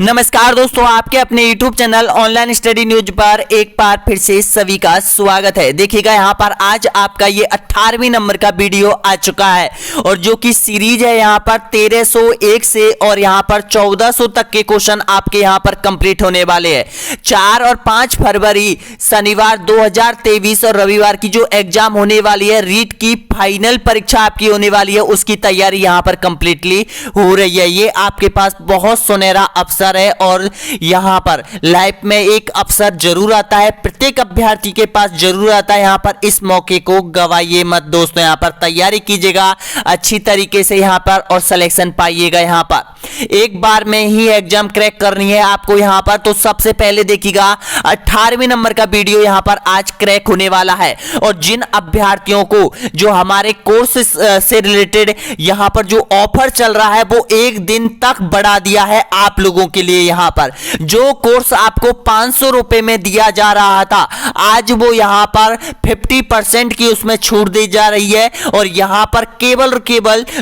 नमस्कार दोस्तों, आपके अपने YouTube channel online study news पर एक बार फिर से सभी का स्वागत है। देखिएगा यहाँ पर आज आपका ये 18वीं नंबर का वीडियो आ चुका है और जो कि सीरीज है यहाँ पर 1301 से और यहाँ पर 1400 तक के क्वेश्चन आपके यहाँ पर कंप्लीट होने वाले हैं। 4 और 5 फरवरी शनिवार 2023 और रविवार की जो एग्जाम होने वाली है, रीट की फाइनल परीक्षा आपकी होने वाली है, उसकी तैयारी यहाँ पर कंप्लीटली हो रही है। ये आपके पास बहुत सुनहरा अवसर है और यहां पर लाइफ में एक अवसर जरूर आता है, प्रत्येक अभ्यर्थी के पास जरूर आता है। यहां पर इस मौके को गवाइए मत दोस्तों, यहां पर तैयारी कीजिएगा अच्छी तरीके से यहां पर और सिलेक्शन पाइएगा। यहां पर एक बार में ही एग्जाम क्रैक करनी है आपको यहां पर, तो सबसे पहले देखिएगा 18वें नंबर का वीडियो यहां पर आज क्रैक होने वाला है। और जिन अभ्यर्थियों को जो हमारे कोर्स से रिलेटेड यहां पर जो ऑफर चल रहा है वो एक दिन तक बढ़ा दिया है आप लोगों के लिए। यहां पर जो कोर्स आपको 500 रुपए में दिया जा रहा था, आज वो यहां पर 50% की उसमें छूट दी जा रही है और यहां पर केवल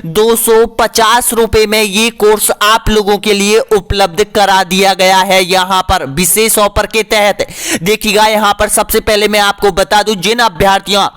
250 रुपए में ये कोर्स आप लोगों के लिए उपलब्ध करा दिया गया है। यहां पर विशेष ऑफर के तहत देखिएगा, यहां पर सबसे पहले मैं आपको बता दूं, जिन अभ्यर्थियों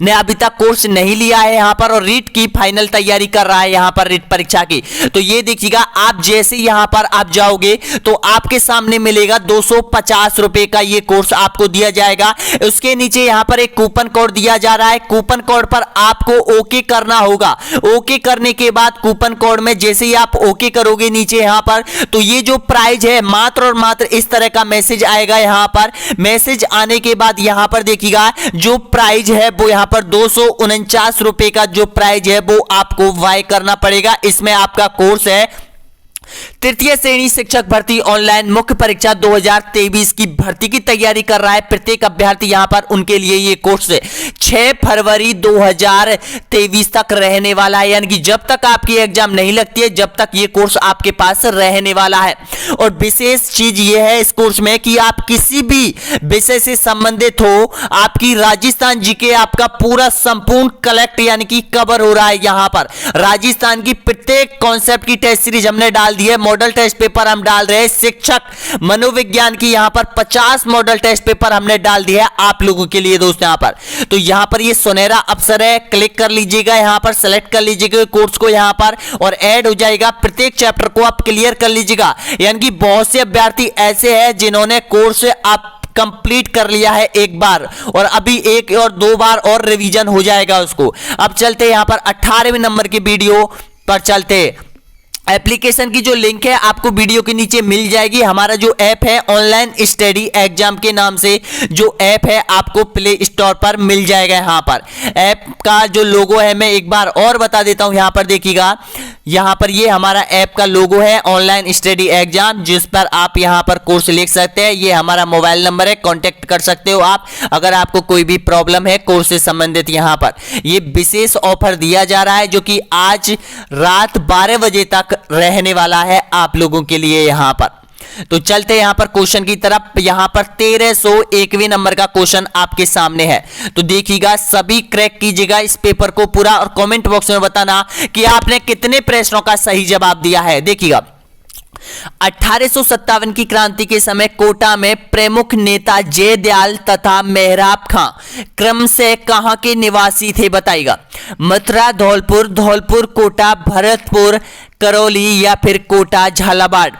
ने अभी तक कोर्स नहीं लिया है यहां पर और रीट की फाइनल तैयारी कर रहा है यहां पर रीट परीक्षा की, तो ये देखिएगा आप जैसे यहां पर आप जाओगे तो आपके सामने मिलेगा 250 रुपए का ये कोर्स आपको दिया जाएगा। उसके नीचे यहां पर एक कूपन कोड दिया जा रहा है, कूपन कोड पर आपको ओके करना होगा। ओके करने के बाद कूपन कोड में जैसे ही आप ओके करोगे नीचे यहां पर, तो ये जो प्राइस है मात्र और मात्र इस तरह का मैसेज आएगा। यहां पर मैसेज आने के बाद यहां पर देखिएगा जो प्राइस है वो यहां पर 249 रुपए का जो प्राइस है वो आपको वाई करना पड़ेगा। इसमें आपका कोर्स है तृतीय श्रेणी शिक्षक भर्ती ऑनलाइन मुख्य परीक्षा 2023 की भर्ती की तैयारी कर रहा है प्रत्येक अभ्यर्थी। यहां पर उनके लिए ये कोर्स 6 फरवरी 2023 तक रहने वाला है, यानी कि जब तक आपकी एग्जाम नहीं लगती है जब तक ये कोर्स आपके पास रहने वाला है। और विशेष चीज ये है इस कोर्स में कि आप किसी भी विषय से संबंधित हो, आपकी राजस्थान जीके आपका पूरा संपूर्ण कलेक्ट यानी कि कवर हो रहा है। यहां पर राजस्थान की प्रत्येक कॉन्सेप्ट की टेस्ट सीरीज हमने डाल दी है, मॉडल टेस्ट पेपर हम डाल रहे हैं, शिक्षक मनोविज्ञान की यहां पर 50 मॉडल टेस्ट पेपर हमने डाल दिया है आप लोगों के लिए दोस्तों। यहां पर तो यहां पर ये सुनहरा अवसर है, क्लिक कर लीजिएगा, यहां पर सेलेक्ट कर लीजिएगा कोर्स को यहां पर और ऐड हो जाएगा। प्रत्येक चैप्टर को आप क्लियर कर लीजिएगा, यानी कि बहुत से अभ्यर्थी ऐसे हैं जिन्होंने कोर्स आप कंप्लीट कर लिया है एक बार और अभी एक और दो बार और रिवीजन हो जाएगा उसको। अब चलते यहां पर 18वें नंबर की वीडियो पर चलते। एप्लीकेशन की जो लिंक है आपको वीडियो के नीचे मिल जाएगी। हमारा जो ऐप है ऑनलाइन स्टडी एग्जाम के नाम से जो ऐप है आपको प्ले स्टोर पर मिल जाएगा। यहाँ पर ऐप का जो लोगो है मैं एक बार और बता देता हूँ। यहाँ पर देखिएगा, यहाँ पर ये हमारा ऐप का लोगो है ऑनलाइन स्टडी एग्जाम, जिस पर आप यहाँ पर कोर्स लिख सकते हैं। ये हमारा मोबाइल नंबर है, कांटेक्ट कर सकते हो आप अगर आपको कोई भी प्रॉब्लम है कोर्स से संबंधित। यहाँ पर ये विशेष ऑफर दिया जा रहा है जो कि आज रात 12 बजे तक रहने वाला है आप लोगों के लिए यहां पर। तो चलते हैं यहां पर क्वेश्चन की तरफ। यहां पर 1301वें नंबर का क्वेश्चन आपके सामने है, तो देखिएगा सभी क्रैक कीजिएगा इस पेपर को पूरा और कमेंट बॉक्स में बताना कि आपने कितने प्रश्नों का सही जवाब दिया है। देखिएगा 1857 की क्रांति के समय कोटा में प्रमुख नेता जयदयाल तथा मेहराब खां क्रम से कहां के निवासी थे बताइएगा। मथुरा, धौलपुर, धौलपुर कोटा, भरतपुर करौली या फिर कोटा झालावाड़।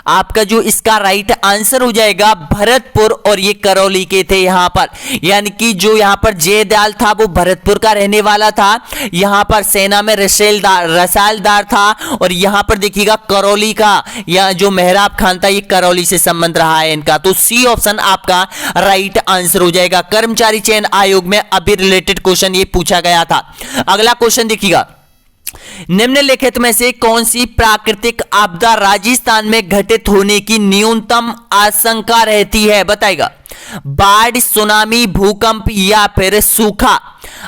आपका जो इसका राइट आंसर हो जाएगा भरतपुर और ये करौली के थे यहां पर, यानी कि जो यहां पर जयदयाल था वो भरतपुर का रहने वाला था। यहां पर सेना में रसालदार था और यहां पर देखिएगा करौली का या जो मेहराब खान था ये करौली से संबंध रहा है इनका। तो सी ऑप्शन आपका राइट आंसर हो जाएगा। कर्मचारी चयन आयोग में अभी रिलेटेड क्वेश्चन ये पूछा गया था। अगला क्वेश्चन देखिएगा, निम्नलिखित में से कौन सी प्राकृतिक आपदा राजस्थान में घटित होने की न्यूनतम आशंका रहती है बताइएगा। बाढ़, सुनामी, भूकंप या फिर सूखा।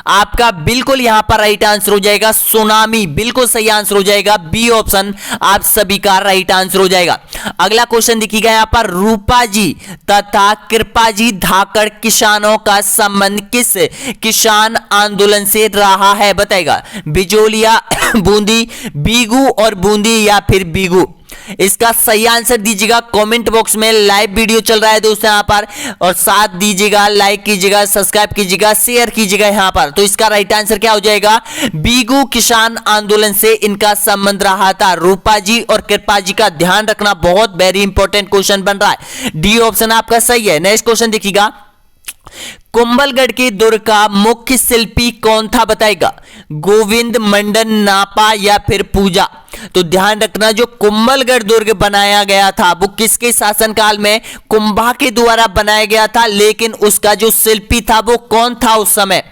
आपका बिल्कुल यहां पर राइट आंसर हो जाएगा सुनामी, बिल्कुल सही आंसर हो जाएगा। बी ऑप्शन आप सभी का राइट आंसर हो जाएगा। अगला क्वेश्चन देखिएगा, यहां पर रूपा जी तथा कृपा जी धाकड़ किसानों का संबंध किस किसान आंदोलन से रहा है बताएगा। बिजोलिया, बूंदी, बीगू और बूंदी या फिर बीगू। इसका सही आंसर दीजिएगा कमेंट बॉक्स में। लाइव वीडियो चल रहा है दोस्तों यहाँ पर, और साथ दीजिएगा, लाइक कीजिएगा, सब्सक्राइब कीजिएगा, शेयर कीजिएगा यहाँ पर। तो इसका राइट आंसर क्या हो जाएगा, बीगू किसान आंदोलन से इनका संबंध रहा था। रूपा जी और कृपा जी का ध्यान रखना, बहुत वेरी इंपॉर्टेंट क्वेश्चन बन रहा है। डी ऑप्शन आपका सही है। नेक्स्ट क्वेश्चन देखिएगा, कुंभलगढ़ के दुर्ग का मुख्य शिल्पी कौन था बताएगा, गोविंद, मंडन, नापा या फिर पूजा। तो ध्यान रखना, जो कुंभलगढ़ दुर्ग बनाया गया था वो किसके शासनकाल में, कुंभा के द्वारा बनाया गया था, लेकिन उसका जो शिल्पी था वो कौन था उस समय।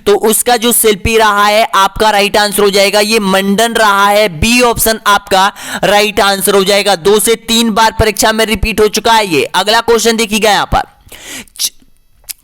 तो उसका जो शिल्पी रहा है, आपका राइट आंसर हो जाएगा ये मंडन रहा है। बी ऑप्शन आपका राइट आंसर हो जाएगा। 2 से 3 बार परीक्षा में रिपीट हो चुका है ये। अगला क्वेश्चन देखिएगा यहाँ पर,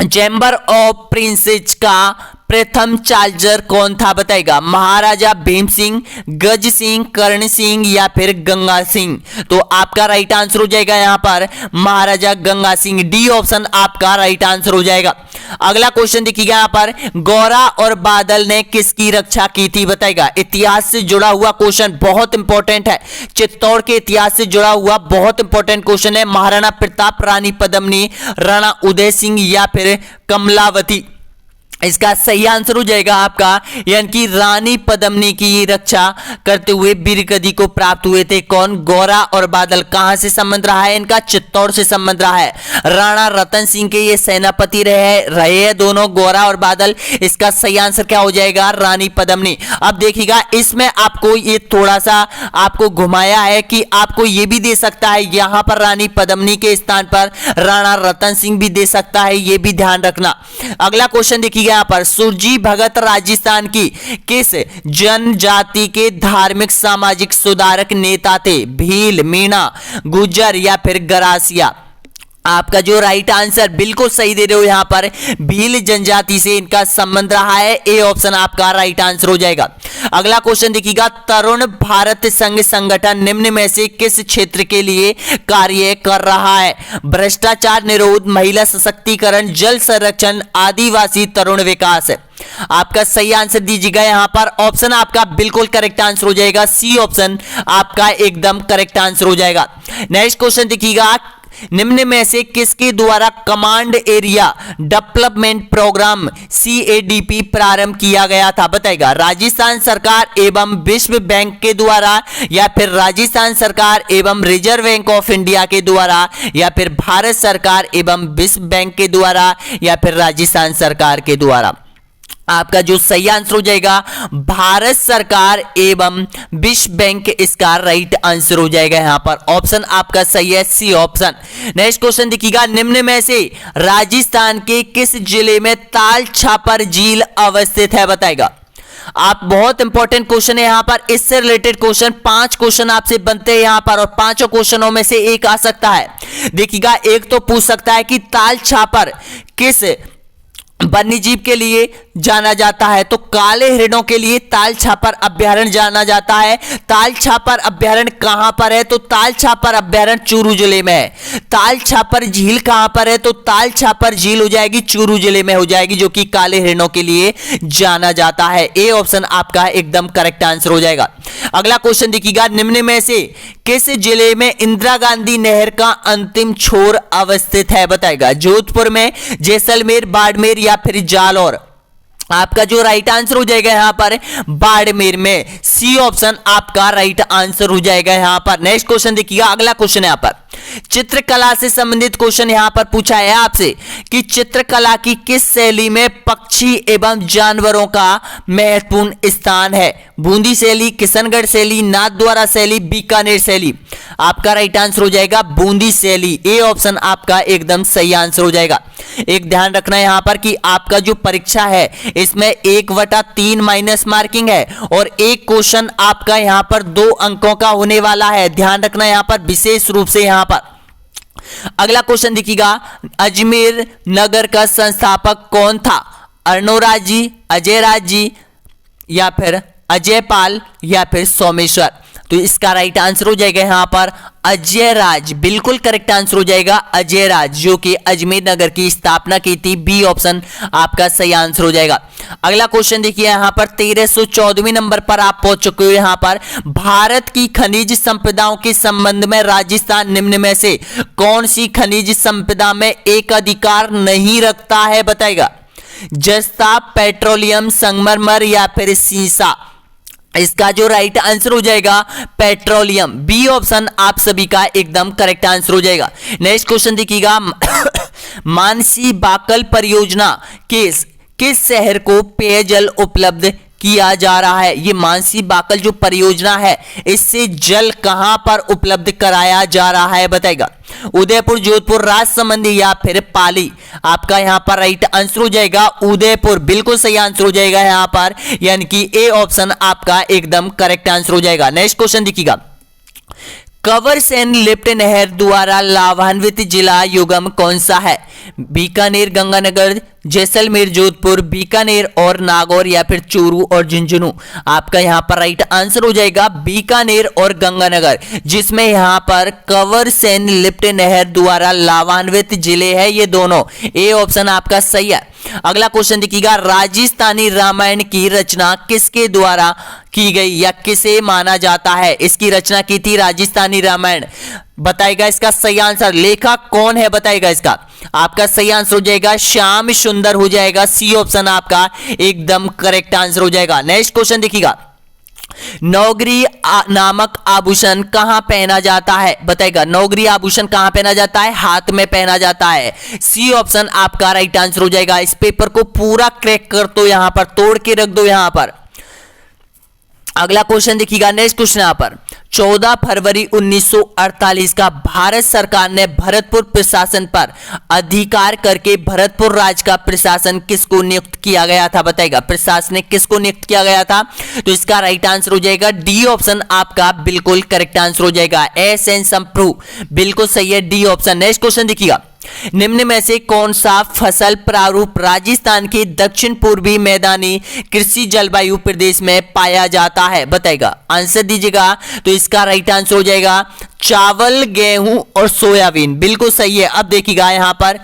चैम्बर ऑफ प्रिंसेस का प्रथम चार्जर कौन था बताएगा, महाराजा भीम सिंह, गज सिंह, कर्ण सिंह या फिर गंगा सिंह। तो आपका राइट आंसर हो जाएगा यहाँ पर महाराजा गंगा सिंह। डी ऑप्शन आपका राइट आंसर हो जाएगा। अगला क्वेश्चन देखिएगा यहाँ पर, गौरा और बादल ने किसकी रक्षा की थी बताएगा। इतिहास से जुड़ा हुआ क्वेश्चन, बहुत इंपॉर्टेंट है, चित्तौड़ के इतिहास से जुड़ा हुआ बहुत इंपॉर्टेंट क्वेश्चन है। महाराणा प्रताप, रानी पद्मिनी, राणा उदय सिंह या फिर कमलावती। इसका सही आंसर हो जाएगा आपका, यानी कि रानी पद्मिनी की रक्षा करते हुए वीर गति को प्राप्त हुए थे कौन, गौरा और बादल। कहां से संबंध रहा है इनका, चित्तौड़ से संबंध रहा है। राणा रतन सिंह के ये सेनापति रहे हैं दोनों, गौरा और बादल। इसका सही आंसर क्या हो जाएगा, रानी पद्मिनी। अब देखिएगा, इसमें आपको ये थोड़ा सा आपको घुमाया है कि आपको ये भी दे सकता है यहां पर रानी पद्मिनी के स्थान पर राणा रतन सिंह भी दे सकता है, ये भी ध्यान रखना। अगला क्वेश्चन देखिए यहाँ पर, सुरजी भगत राजस्थान की किस जनजाति के धार्मिक सामाजिक सुधारक नेता थे, भील, मीणा, गुज्जर या फिर गरासिया। आपका जो राइट आंसर बिल्कुल सही दे रहे हो यहाँ पर, भील जनजाति से इनका संबंध रहा है। ए ऑप्शन आपका राइट आंसर हो जाएगा। अगला क्वेश्चन देखिएगा, तरुण भारत संघ संगठन निम्न में से किस क्षेत्र के लिए कार्य कर रहा है, भ्रष्टाचार निरोध, महिला सशक्तिकरण, जल संरक्षण, आदिवासी तरुण विकास। आपका सही आंसर दीजिएगा यहाँ पर। ऑप्शन आपका बिल्कुल करेक्ट आंसर हो जाएगा, सी ऑप्शन आपका एकदम करेक्ट आंसर हो जाएगा। नेक्स्ट क्वेश्चन देखिएगा, निम्न में से किसके द्वारा command area development programme CADP प्रारंभ किया गया था बताएगा, राजस्थान सरकार एवं विश्व बैंक के द्वारा या फिर राजस्थान सरकार एवं रिजर्व बैंक ऑफ इंडिया के द्वारा या फिर भारत सरकार एवं विश्व बैंक के द्वारा या फिर राजस्थान सरकार के द्वारा। आपका जो सही आंसर हो जाएगा भारत सरकार एवं विश्व बैंक, इसका राइट आंसर हो जाएगा यहाँ पर। ऑप्शन आपका सही है, सी ऑप्शन। नेक्स्ट क्वेश्चन देखिएगा, निम्न में से राजस्थान के किस जिले में ताल छापर झील अवस्थित है बताएगा। आप बहुत इंपॉर्टेंट क्वेश्चन है यहाँ पर, इससे रिलेटेड क्वेश्चन 5 क्वेश्चन आपसे बनते हैं यहाँ पर, और 5 क्वेश्चनों में से एक आ सकता है। देखिएगा, एक तो पूछ सकता है कि ताल छापर किस वन्य जीव के लिए जाना जाता है, तो काले हिरणों के लिए ताल छापर अभ्यारण्य जाना जाता है। ताल छापर अभ्यारण्य कहां पर है, तो ताल छापर अभ्यारण्य चूरू जिले में है। ताल छापर झील कहां पर है, तो ताल छापर झील हो जाएगी चूरू जिले में हो जाएगी, जो कि काले हिरणों के लिए जाना जाता है। ए ऑप्शन आपका एकदम करेक्ट आंसर हो जाएगा। अगला क्वेश्चन देखिएगा, निम्न में से किस जिले में इंदिरा गांधी नहर का अंतिम छोर अवस्थित है बताएगा, जोधपुर में, जैसलमेर, बाड़मेर या फिर जालौर। आपका जो राइट आंसर हो जाएगा यहां पर बाड़मेर में, सी ऑप्शन आपका राइट आंसर हो जाएगा यहां पर। नेक्स्ट क्वेश्चन देखिएगा, अगला क्वेश्चन यहां पर चित्रकला से संबंधित क्वेश्चन यहां पर पूछा है आपसे कि चित्रकला की किस शैली में पक्षी एवं जानवरों का महत्वपूर्ण स्थान है, बूंदी शैली, किशनगढ़ शैली, नाथद्वारा शैली, बीकानेर शैली। आपका राइट आंसर हो जाएगा बूंदी शैली। ए ऑप्शन आपका एकदम सही आंसर हो जाएगा। एक ध्यान रखना यहां पर कि आपका जो परीक्षा है इसमें 1/3 माइनस मार्किंग है, और एक क्वेश्चन आपका यहां पर 2 अंकों का होने वाला है। ध्यान रखना यहां पर विशेष रूप से यहां पर। अगला क्वेश्चन देखिएगा, अजमेर नगर का संस्थापक कौन था, अर्णोराज जी, अजय राज जी या फिर अजय पाल या फिर सोमेश्वर। तो इसका राइट आंसर हो जाएगा यहां पर अजय राज। बिल्कुल करेक्ट आंसर हो जाएगा अजय राज, जो कि अजमेर नगर की स्थापना की थी। बी ऑप्शन आपका सही आंसर हो जाएगा। अगला क्वेश्चन देखिए यहां पर 1314वें नंबर पर आप पहुंच चुके हो। यहां पर भारत की खनिज संपदाओं के संबंध में राजस्थान निम्न में से कौन सी खनिज संपदा में एक अधिकार नहीं रखता है, बताएगा। जस्ता, पेट्रोलियम, संगमरमर या फिर सीसा। इसका जो राइट आंसर हो जाएगा पेट्रोलियम। बी ऑप्शन आप सभी का एकदम करेक्ट आंसर हो जाएगा। नेक्स्ट क्वेश्चन देखिएगा मानसी बाकल परियोजना किस शहर को पेयजल उपलब्ध किया जा रहा है। ये मानसी बाकल जो परियोजना है, इससे जल कहां पर उपलब्ध कराया जा रहा है, बताएगा। उदयपुर, जोधपुर, राजसमंद या फिर पाली। आपका यहां पर राइट आंसर हो जाएगा उदयपुर। बिल्कुल सही आंसर हो जाएगा यहां पर, यानी कि ए ऑप्शन आपका एकदम करेक्ट आंसर हो जाएगा। नेक्स्ट क्वेश्चन देखिएगा कंवरसेन लिफ्ट नहर द्वारा लाभान्वित जिला युगम कौन सा है। बीकानेर, गंगानगर, जैसलमेर, जोधपुर, बीकानेर और नागौर या फिर चूरू और झुंझुनू। आपका यहां पर राइट आंसर हो जाएगा बीकानेर और गंगानगर, जिसमें यहां पर कंवरसेन लिफ्ट नहर द्वारा लाभान्वित जिले हैं ये दोनों। ए ऑप्शन आपका सही है। अगला क्वेश्चन देखिएगा राजस्थानी रामायण की रचना किसके द्वारा की गई या किसे माना जाता है। इसकी रचना की थी राजस्थानी रामायण, बताएगा इसका सही आंसर। लेखक कौन है, बताएगा इसका। आपका सही आंसर हो जाएगा श्याम सुंदर हो जाएगा। सी ऑप्शन आपका एकदम करेक्ट आंसर हो जाएगा। नेक्स्ट क्वेश्चन देखिएगा नौगरी नामक आभूषण कहां पहना जाता है, बताएगा। नौगरी आभूषण कहां पहना जाता है, हाथ में पहना जाता है। सी ऑप्शन आपका राइट आंसर हो जाएगा। इस पेपर को पूरा क्रैक कर दो, यहां पर तोड़ के रख दो यहां पर। अगला क्वेश्चन देखिएगा नेक्स्ट क्वेश्चन यहां पर 14 फरवरी 1948 का भारत सरकार ने भरतपुर प्रशासन पर अधिकार करके भरतपुर राज्य का प्रशासन किसको नियुक्त किया गया था, बताएगा। प्रशासनिक किसको नियुक्त किया गया था, तो इसका राइट आंसर हो जाएगा डी ऑप्शन आपका बिल्कुल करेक्ट आंसर हो जाएगा। एस एन संप्रू बिल्कुल सही है, डी ऑप्शन। नेक्स्ट क्वेश्चन देखिएगा निम्न में से कौन सा फसल प्रारूप राजस्थान के दक्षिण पूर्वी मैदानी कृषि जलवायु प्रदेश में पाया जाता है, बताएगा। आंसर दीजिएगा। तो इसका राइट आंसर हो जाएगा चावल, गेहूं और सोयाबीन। बिल्कुल सही है। अब देखिएगा यहां पर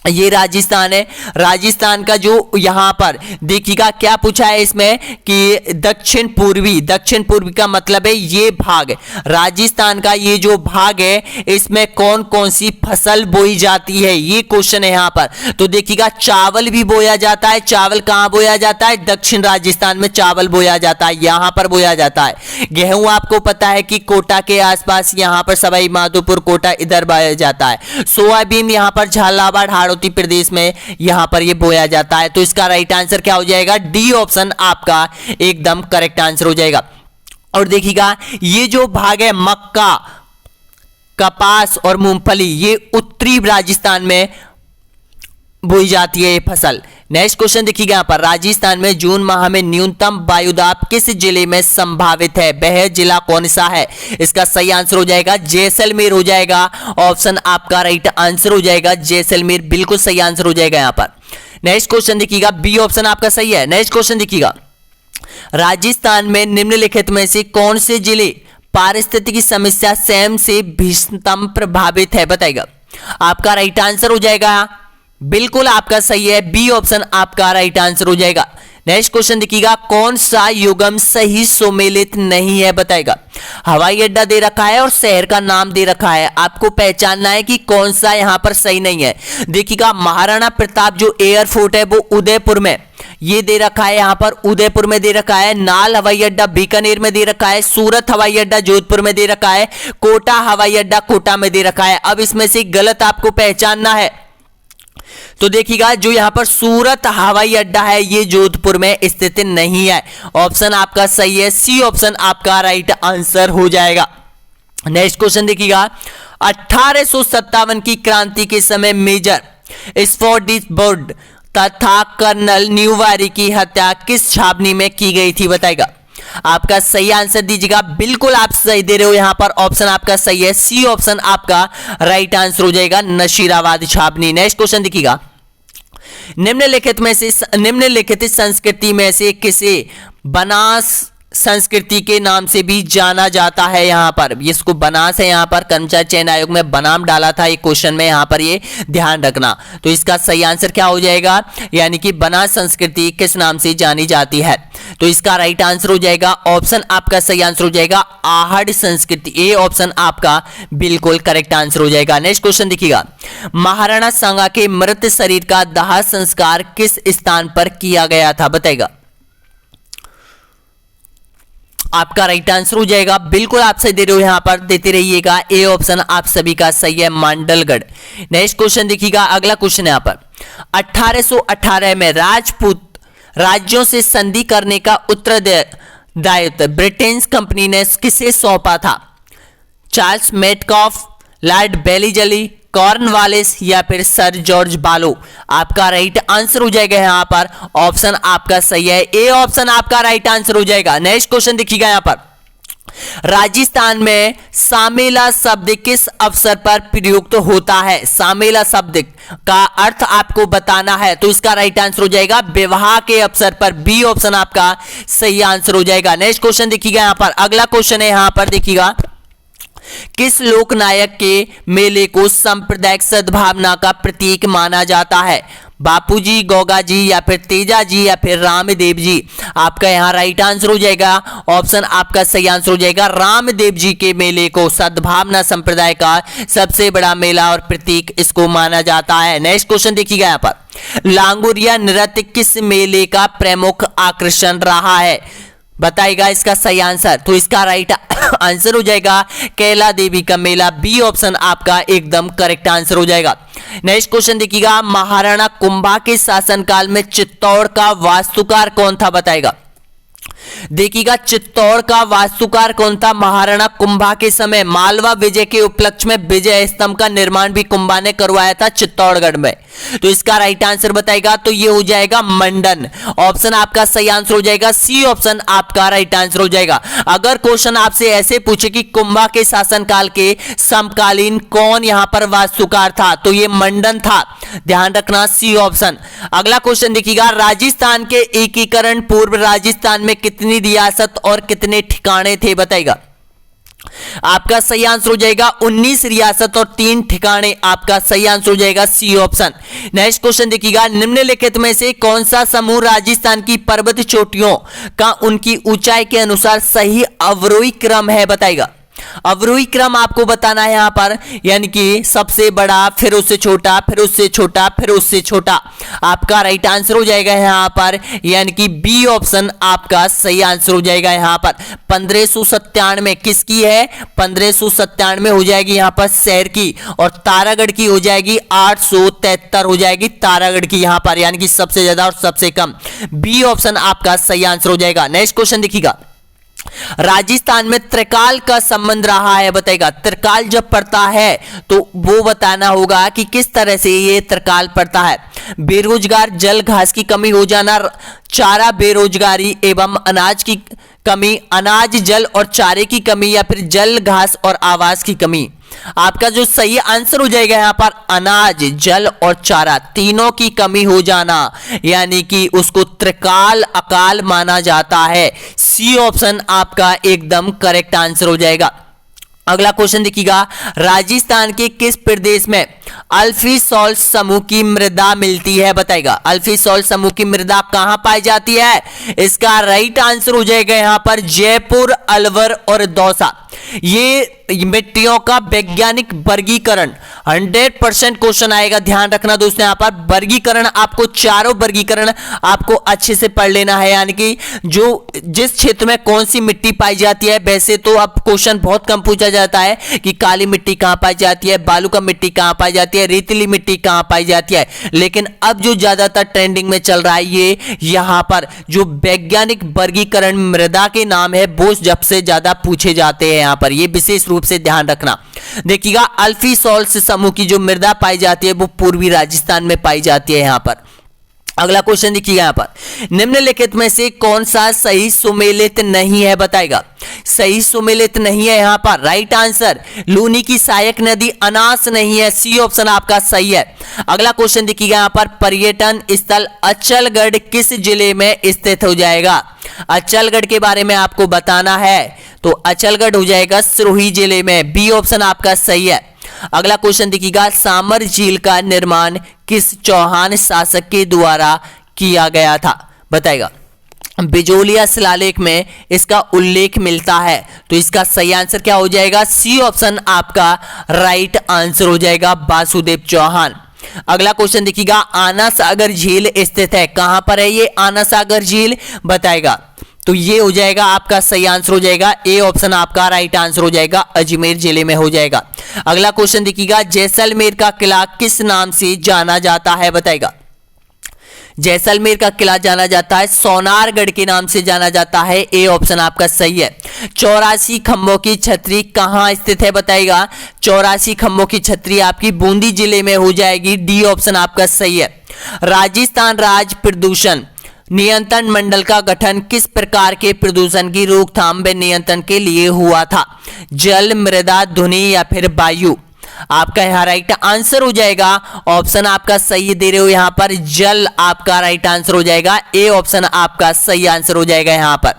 ये राजस्थान है। राजस्थान का जो यहां पर देखिएगा क्या पूछा है इसमें कि दक्षिण पूर्वी का मतलब है ये भाग। राजस्थान का ये जो भाग है इसमें कौन कौन सी फसल बोई जाती है, ये क्वेश्चन है यहां पर। तो देखिएगा चावल भी बोया जाता है। चावल कहां बोया जाता है, दक्षिण राजस्थान में चावल बोया जाता है, यहां पर बोया जाता है। गेहूं आपको पता है कि कोटा के आसपास यहां पर सवाई माधोपुर, कोटा इधर बोया जाता है। सोयाबीन यहां पर झालावाड़, हाड़ौती प्रदेश में यहां पर ये बोया जाता है। तो इसका राइट आंसर क्या हो जाएगा, डी ऑप्शन आपका एकदम करेक्ट आंसर हो जाएगा। और देखिएगा ये जो भाग है मक्का, कपास और मूंगफली, ये उत्तरी राजस्थान में बोई जाती है ये फसल। नेक्स्ट क्वेश्चन देखिएगा यहां पर राजस्थान में जून माह में न्यूनतम वायुदाब किस जिले में संभावित है, वह जिला कौन सा है। इसका सही आंसर हो जाएगा जैसलमेर हो जाएगा। ऑप्शन आपका राइट आंसर हो जाएगा जैसलमेर। बिल्कुल सही आंसर हो जाएगा यहां पर। नेक्स्ट क्वेश्चन देखिएगा बी ऑप्शन आपका सही है। नेक्स्ट क्वेश्चन देखिएगा राजस्थान में निम्नलिखित में से कौन से जिले पारिस्थितिकी समस्या सेम से भीषणतम प्रभावित है, बताएगा। आपका राइट आंसर हो जाएगा बिल्कुल आपका सही है, बी ऑप्शन आपका राइट आंसर हो जाएगा। नेक्स्ट क्वेश्चन देखिएगा कौन सा युगम सही सुमेलित नहीं है, बताएगा। हवाई अड्डा दे रखा है और शहर का नाम दे रखा है, आपको पहचानना है कि कौन सा यहां पर सही नहीं है। देखिएगा महाराणा प्रताप जो एयरपोर्ट है वो उदयपुर में ये दे रखा है, यहां पर उदयपुर में दे रखा है। नाल हवाई अड्डा बीकानेर में दे रखा है। सूरत हवाई अड्डा जोधपुर में दे रखा है। कोटा हवाई अड्डा कोटा में दे रखा है। अब इसमें से गलत आपको पहचानना है। तो देखिएगा जो यहां पर सूरत हवाई अड्डा है ये जोधपुर में स्थित नहीं है। ऑप्शन आपका सही है, सी ऑप्शन आपका राइट आंसर हो जाएगा। नेक्स्ट क्वेश्चन देखिएगा 1857 की क्रांति के समय मेजर स्फोर्डिसबर्ग तथा कर्नल न्यूवारी की हत्या किस छावनी में की गई थी, बताएगा। आपका सही आंसर दीजिएगा। बिल्कुल आप सही दे रहे हो, यहां पर ऑप्शन आपका सही है, सी ऑप्शन आपका राइट आंसर हो जाएगा नशीराबाद छावनी। नेक्स्ट क्वेश्चन देखिएगा निम्नलिखित संस्कृति में से किसे बनास संस्कृति के नाम से भी जाना जाता है। यहाँ पर इसको बनास है, यहाँ पर कर्मचारी चयन आयोग में बनाम डाला था एक क्वेश्चन में, यहाँ पर ये ध्यान रखना। तो इसका सही आंसर क्या हो जाएगा, यानी कि बनास संस्कृति किस नाम से जानी जाती है। तो इसका राइट आंसर हो जाएगा ऑप्शन, आपका सही आंसर हो जाएगा आहड़ संस्कृति। ए ऑप्शन आपका बिल्कुल करेक्ट आंसर हो जाएगा। नेक्स्ट क्वेश्चन देखिएगा, महाराणा सांगा के मृत शरीर का दाह संस्कार किस स्थान पर किया गया था, बताएगा। आपका राइट आंसर हो जाएगा, बिल्कुल आप सही दे रहे हो, यहां पर देते रहिएगा। ए ऑप्शन आप सभी का सही है, मांडलगढ़। नेक्स्ट क्वेश्चन देखिएगा, अगला क्वेश्चन है यहां पर 1818 में राजपूत राज्यों से संधि करने का उत्तरदायित्व ब्रिटेन कंपनी ने किसे सौंपा था, चार्ल्स मेटकॉफ, लॉर्ड बेलीजली, कॉर्नवालिस या फिर सर जॉर्ज बालो। आपका राइट आंसर हो जाएगा यहां पर ऑप्शन आपका सही है, ए ऑप्शन आपका राइट आंसर हो जाएगा। नेक्स्ट क्वेश्चन देखिएगा, यहां पर राजस्थान में सामेला शब्द किस अवसर पर प्रयुक्त होता है, सामेला शब्द का अर्थ आपको बताना है। तो इसका राइट आंसर हो जाएगा विवाह के अवसर पर, बी ऑप्शन आपका सही आंसर हो जाएगा। नेक्स्ट क्वेश्चन देखिएगा, यहां पर अगला क्वेश्चन है, यहां पर देखिएगा, किस लोकनायक के मेले को सांप्रदायिक सद्भावना का प्रतीक माना जाता है, बापूजी, गोगा जी या फिर तेजा जी या फिर रामदेव जी। आपका यहाँ राइट आंसर हो जाएगा ऑप्शन आपका सही आंसर हो जाएगा, रामदेव जी के मेले को सद्भावना संप्रदाय का सबसे बड़ा मेला और प्रतीक इसको माना जाता है। नेक्स्ट क्वेश्चन देखिएगा, यहाँ पर लांगुरिया नृत्य किस मेले का प्रमुख आकर्षण रहा है, बताएगा इसका सही आंसर। तो इसका राइट आंसर हो जाएगा कैला देवी का मेला, बी ऑप्शन आपका एकदम करेक्ट आंसर हो जाएगा। नेक्स्ट क्वेश्चन देखिएगा, महाराणा कुंभा के शासनकाल में चित्तौड़ का वास्तुकार कौन था, बताएगा। देखिएगा चित्तौड़ का वास्तुकार कौन था, महाराणा कुंभा के समय मालवा विजय के उपलक्ष्य में विजय स्तंभ का निर्माण भी कुंभा ने करवाया था चित्तौड़गढ़ में। तो इसका राइट आंसर बताएगा, तो ये हो जाएगा मंडन, ऑप्शन आपका सही आंसर हो जाएगा, सी ऑप्शन आपका राइट आंसर हो जाएगा। अगर क्वेश्चन आपसे ऐसे पूछे कि कुंभा के शासनकाल के समकालीन कौन यहां पर वास्तुकार था, तो ये मंडन था, ध्यान रखना, सी ऑप्शन। अगला क्वेश्चन देखिएगा, राजस्थान के एकीकरण पूर्व राजस्थान में कितनी रियासत और कितने ठिकाने थे, बताएगा। आपका सही आंसर हो जाएगा 19 रियासत और 3 ठिकाने, आपका सही आंसर हो जाएगा सी ऑप्शन। नेक्स्ट क्वेश्चन देखिएगा, निम्नलिखित में से कौन सा समूह राजस्थान की पर्वत चोटियों का उनकी ऊंचाई के अनुसार सही अवरोही क्रम है, बताएगा। अवरोही क्रम आपको बताना है यहां पर, यानी कि सबसे बड़ा, फिर उससे छोटा, फिर उससे छोटा, फिर उससे छोटा। आपका राइट आंसर हो जाएगा यहां पर, यानी कि बी ऑप्शन आपका सही आंसर हो जाएगा। यहां पर 1597 किसकी है, 1597 हो जाएगी यहां पर शहर की, और तारागढ़ की हो जाएगी 873 हो जाएगी तारागढ़ की यहां पर, यानी कि सबसे ज्यादा और सबसे कम, बी ऑप्शन आपका सही आंसर हो जाएगा। नेक्स्ट क्वेश्चन देखिएगा, राजस्थान में त्रिकाल का संबंध रहा है, बताएगा। त्रिकाल जब पड़ता है तो वो बताना होगा कि किस तरह से ये त्रिकाल पड़ता है। बेरोजगार, जल घास की कमी हो जाना, चारा बेरोजगारी एवं अनाज की कमी, अनाज जल और चारे की कमी, या फिर जल घास और आवास की कमी। आपका जो सही आंसर हो जाएगा यहां पर अनाज, जल और चारा तीनों की कमी हो जाना, यानी कि उसको त्रिकाल अकाल माना जाता है। सी ऑप्शन आपका एकदम करेक्ट आंसर हो जाएगा। अगला क्वेश्चन देखिएगा, राजस्थान के किस प्रदेश में अल्फी सॉल्ट समूह की मृदा मिलती है, बताएगा। अल्फी सॉल्ट समूह की मृदा कहां पाई जाती है, इसका राइट आंसर हो जाएगा यहां पर जयपुर, अलवर और दौसा। ये मिट्टियों का वैज्ञानिक वर्गीकरण 100% क्वेश्चन आएगा, ध्यान रखना दोस्तों। यहां पर वर्गीकरण आपको, चारों वर्गीकरण आपको अच्छे से पढ़ लेना है, यानी कि जो जिस क्षेत्र में कौन सी मिट्टी पाई जाती है। वैसे तो अब क्वेश्चन बहुत कम पूछा जाता है कि काली मिट्टी कहां पाई जाती है, बालू का मिट्टी कहां पाई जाती है, रेतीली मिट्टी कहां पाई जाती है, लेकिन अब जो ज्यादातर ट्रेंडिंग में चल रहा है ये यहां पर जो वैज्ञानिक वर्गीकरण मृदा के नाम है वो सबसे ज्यादा पूछे जाते हैं यहां पर, ये विशेष रूप से ध्यान रखना। देखिएगा अल्फी सॉल्ट समूह की जो मृदा पाई जाती है वो पूर्वी राजस्थान में पाई जाती है यहां पर। अगला क्वेश्चन देखिएगा यहां पर, निम्नलिखित में से कौन सा सही सुमेलित नहीं है, बताएगा। सही सुमेलित नहीं है यहां पर, राइट आंसर लूनी की सहायक नदी अनास नहीं है, सी ऑप्शन आपका सही है। अगला क्वेश्चन देखिएगा यहां पर, पर्यटन स्थल अचलगढ़ किस जिले में स्थित हो जाएगा। अचलगढ़ के बारे में आपको बताना है तो अचलगढ़ हो जाएगा सिरोही जिले में, बी ऑप्शन आपका सही है। अगला क्वेश्चन देखिएगा, सामर झील का निर्माण किस चौहान शासक के द्वारा किया गया था, बताएगा। बिजोलिया शिलालेख में इसका उल्लेख मिलता है तो इसका सही आंसर क्या हो जाएगा, सी ऑप्शन आपका राइट आंसर हो जाएगा, वासुदेव चौहान। अगला क्वेश्चन देखिएगा, आना सागर झील स्थित है, कहां पर है ये आना सागर झील, बताएगा। तो ये हो जाएगा आपका सही आंसर हो जाएगा, ए ऑप्शन आपका राइट आंसर हो जाएगा, अजमेर जिले में हो जाएगा। अगला क्वेश्चन देखिएगा, जैसलमेर का किला किस नाम से जाना जाता है, बताएगा। जैसलमेर का किला जाना जाता है सोनारगढ़ के नाम से जाना जाता है, ए ऑप्शन आपका सही है। 84 खंभों की छतरी कहां स्थित है, बताएगा। 84 खंभों की छतरी आपकी बूंदी जिले में हो जाएगी, डी ऑप्शन आपका सही है। राजस्थान राज्य प्रदूषण नियंत्रण मंडल का गठन किस प्रकार के प्रदूषण की रोकथाम व नियंत्रण के लिए हुआ था, जल, मृदा, ध्वनि या फिर वायु। आपका यहाँ राइट आंसर हो जाएगा, ऑप्शन आपका सही दे रहे हो यहाँ पर, जल आपका राइट आंसर हो जाएगा, ए ऑप्शन आपका सही आंसर हो जाएगा यहाँ पर।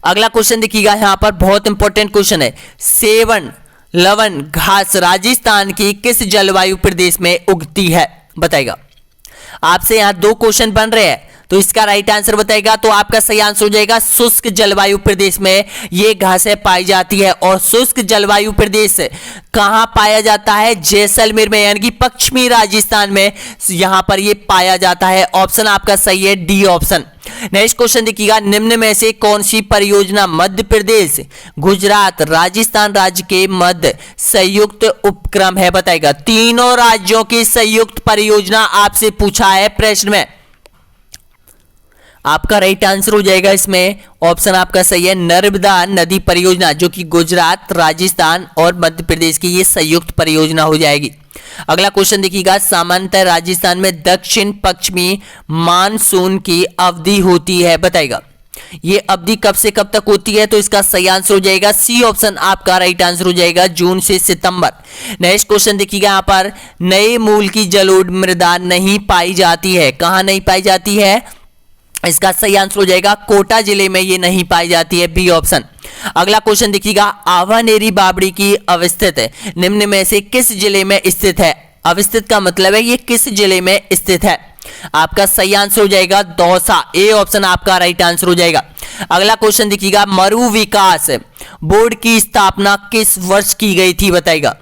अगला क्वेश्चन देखिएगा, यहाँ पर बहुत इंपॉर्टेंट क्वेश्चन है, सेवन लवन घास राजस्थान की किस जलवायु प्रदेश में उगती है, बताएगा। आपसे यहाँ दो क्वेश्चन बन रहे हैं तो इसका राइट आंसर बताएगा, तो आपका सही आंसर हो जाएगा, शुष्क जलवायु प्रदेश में ये घासें पाई जाती है। और शुष्क जलवायु प्रदेश कहां पाया जाता है, जैसलमेर में, यानी कि पश्चिमी राजस्थान में यहां पर ये पाया जाता है, ऑप्शन आपका सही है, डी ऑप्शन। नेक्स्ट क्वेश्चन देखिएगा, निम्न में से कौन सी परियोजना मध्य प्रदेश, गुजरात, राजस्थान राज्य के मध्य संयुक्त उपक्रम है, बताएगा। तीनों राज्यों की संयुक्त परियोजना आपसे पूछा है प्रश्न में, आपका राइट आंसर हो जाएगा इसमें, ऑप्शन आपका सही है, नर्मदा नदी परियोजना, जो कि गुजरात, राजस्थान और मध्य प्रदेश की ये संयुक्त परियोजना हो जाएगी। अगला क्वेश्चन देखिएगा, सामान्यतः राजस्थान में दक्षिण पश्चिमी मानसून की अवधि होती है, बताएगा। ये अवधि कब से कब तक होती है, तो इसका सही आंसर हो जाएगा, सी ऑप्शन आपका राइट आंसर हो जाएगा, जून से सितंबर। नेक्स्ट क्वेश्चन देखिएगा, यहाँ पर नए मूल की जलोढ़ मृदा नहीं पाई जाती है, कहां नहीं पाई जाती है, इसका सही आंसर हो जाएगा, कोटा जिले में ये नहीं पाई जाती है, बी ऑप्शन। अगला क्वेश्चन देखिएगा, आवानेरी बावड़ी की अवस्थित है निम्न में से किस जिले में स्थित है, अवस्थित का मतलब है ये किस जिले में स्थित है, आपका सही आंसर हो जाएगा, दौसा, ए ऑप्शन आपका राइट आंसर हो जाएगा। अगला क्वेश्चन देखिएगा, मरु विकास बोर्ड की स्थापना किस वर्ष की गई थी, बताएगा।